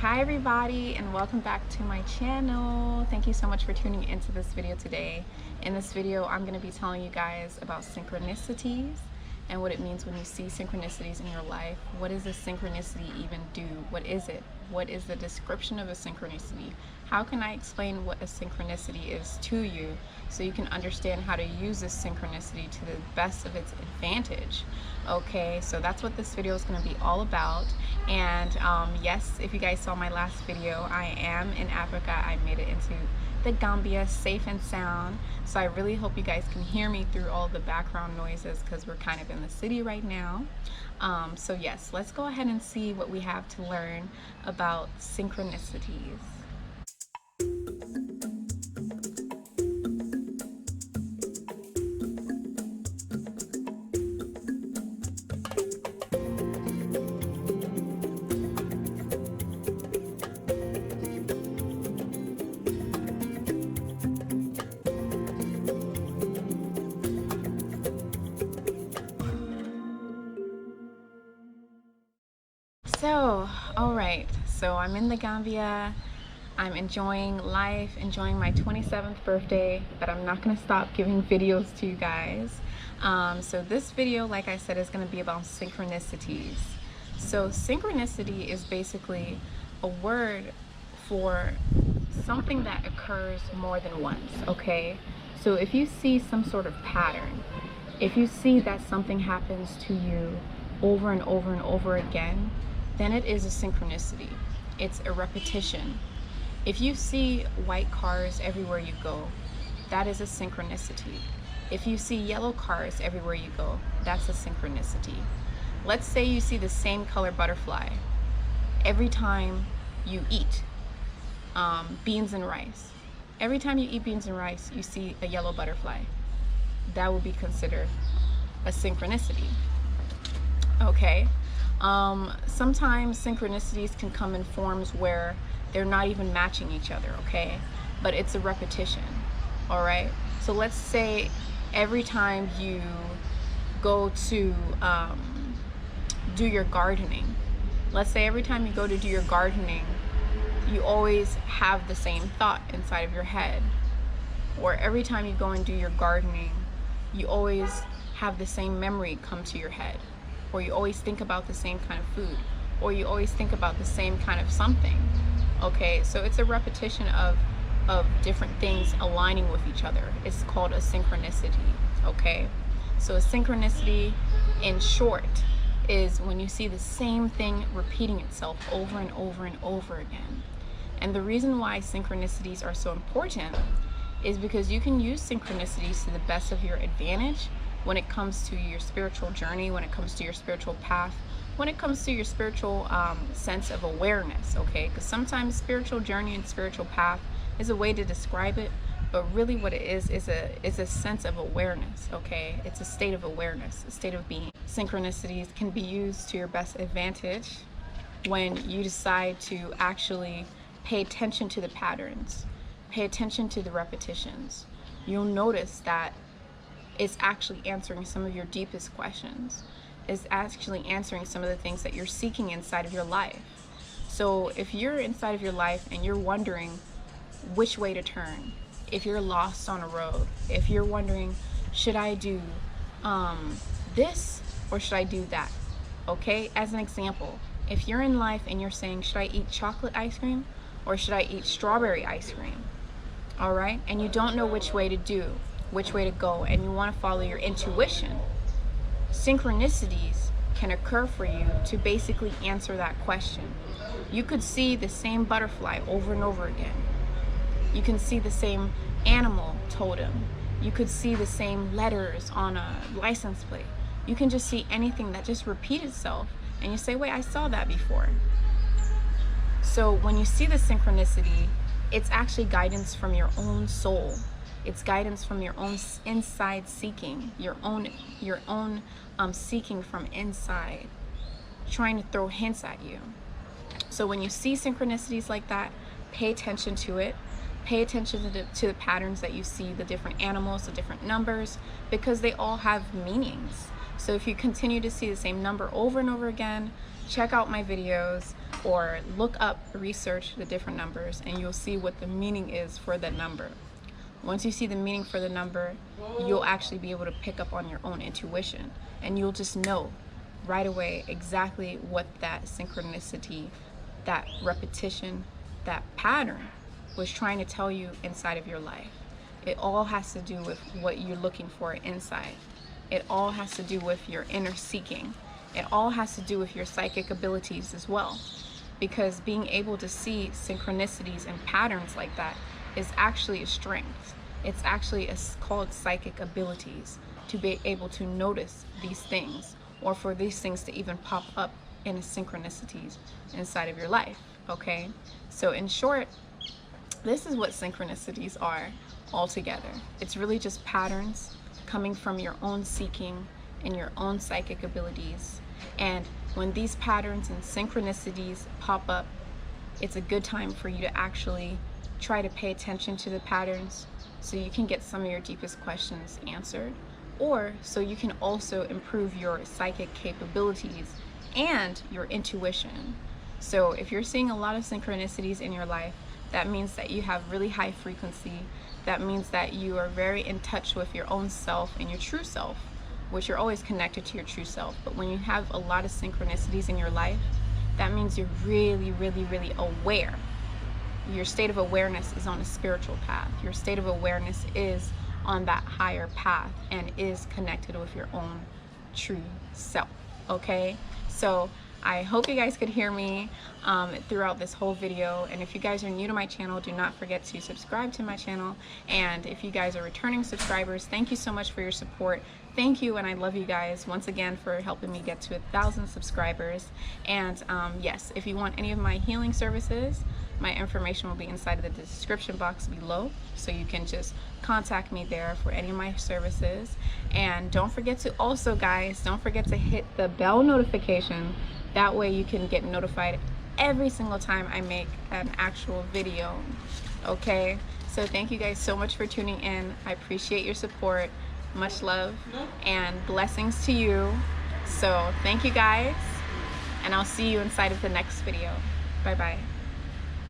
Hi everybody, and welcome back to my channel. Thank you so much for tuning into this video today. In this video, I'm going to be telling you guys about synchronicities and what it means when you see synchronicities in your life. What does a synchronicity even do? What is it? What is the description of a synchronicity? How can I explain what a synchronicity is to you so you can understand how to use this synchronicity to the best of its advantage? Okay, so that's what this video is going to be all about. And yes, if you guys saw my last video, I am in Africa. I made it into the Gambia safe and sound. So I really hope you guys can hear me through all the background noises because we're kind of in the city right now. So yes, let's go ahead and see what we have to learn about synchronicities. So, alright, so I'm in the Gambia. I'm enjoying life, enjoying my 27th birthday, but I'm not going to stop giving videos to you guys. So this video, like I said, is going to be about synchronicities. So synchronicity is basically a word for something that occurs more than once, okay? So if you see some sort of pattern, if you see that something happens to you over and over and over again, then it is a synchronicity. It's a repetition. If you see white cars everywhere you go, that is a synchronicity. If you see yellow cars everywhere you go, that's a synchronicity. Let's say you see the same color butterfly every time you eat beans and rice. Every time you eat beans and rice, you see a yellow butterfly. That would be considered a synchronicity. Okay. Sometimes synchronicities can come in forms where they're not even matching each other, okay? But it's a repetition, all right? So let's say every time you go to do your gardening, let's say every time you go to do your gardening, you always have the same thought inside of your head. Or every time you go and do your gardening, you always have the same memory come to your head. Or you always think about the same kind of food, or you always think about the same kind of something. Okay, so it's a repetition of different things aligning with each other. It's called a synchronicity. Okay, so a synchronicity, in short, is when you see the same thing repeating itself over and over and over again. And the reason why synchronicities are so important is because you can use synchronicities to the best of your advantage when it comes to your spiritual journey, when it comes to your spiritual path, when it comes to your spiritual sense of awareness, okay? Because sometimes spiritual journey and spiritual path is a way to describe it, but really what it is a sense of awareness, okay? It's a state of awareness, a state of being. Synchronicities can be used to your best advantage when you decide to actually pay attention to the patterns, pay attention to the repetitions. You'll notice that it's actually answering some of your deepest questions. It's actually answering some of the things that you're seeking inside of your life. So if you're inside of your life and you're wondering which way to turn, if you're lost on a road, if you're wondering, should I do this or should I do that? Okay, as an example, if you're in life and you're saying, should I eat chocolate ice cream or should I eat strawberry ice cream? All right, and you don't know which way to do, which way to go, and you want to follow your intuition, synchronicities can occur for you to basically answer that question. You could see the same butterfly over and over again. You can see the same animal totem. You could see the same letters on a license plate. You can just see anything that just repeats itself, and you say, wait, I saw that before. So when you see the synchronicity, it's actually guidance from your own soul. It's guidance from your own inside seeking, your own seeking from inside, trying to throw hints at you. So when you see synchronicities like that, pay attention to it. Pay attention to the patterns that you see, the different animals, the different numbers, because they all have meanings. So if you continue to see the same number over and over again, check out my videos or look up, research the different numbers, and you'll see what the meaning is for that number. Once you see the meaning for the number, you'll actually be able to pick up on your own intuition, and you'll just know right away exactly what that synchronicity, that repetition, that pattern was trying to tell you inside of your life. It all has to do with what you're looking for inside. It all has to do with your inner seeking. It all has to do with your psychic abilities as well. Because being able to see synchronicities and patterns like that is actually a strength. It's actually called psychic abilities, to be able to notice these things, or for these things to even pop up in synchronicities inside of your life, okay? So in short, this is what synchronicities are altogether. It's really just patterns coming from your own seeking and your own psychic abilities. And when these patterns and synchronicities pop up, it's a good time for you to actually try to pay attention to the patterns so you can get some of your deepest questions answered, or so you can also improve your psychic capabilities and your intuition. So if you're seeing a lot of synchronicities in your life, that means that you have really high frequency. That means that you are very in touch with your own self and your true self, which you're always connected to your true self. But when you have a lot of synchronicities in your life, that means you're really, really, really aware. Your state of awareness is on a spiritual path. Your state of awareness is on that higher path and is connected with your own true self, okay? So I hope you guys could hear me throughout this whole video. And if you guys are new to my channel, do not forget to subscribe to my channel. And if you guys are returning subscribers, thank you so much for your support. Thank you, and I love you guys once again for helping me get to 1,000 subscribers. And yes, if you want any of my healing services, my information will be inside of the description box below, so you can just contact me there for any of my services. And don't forget to also, guys, don't forget to hit the bell notification. That way you can get notified every single time I make an actual video, okay? So thank you guys so much for tuning in. I appreciate your support. Much love and blessings to you. So thank you guys, and I'll see you inside of the next video. Bye bye.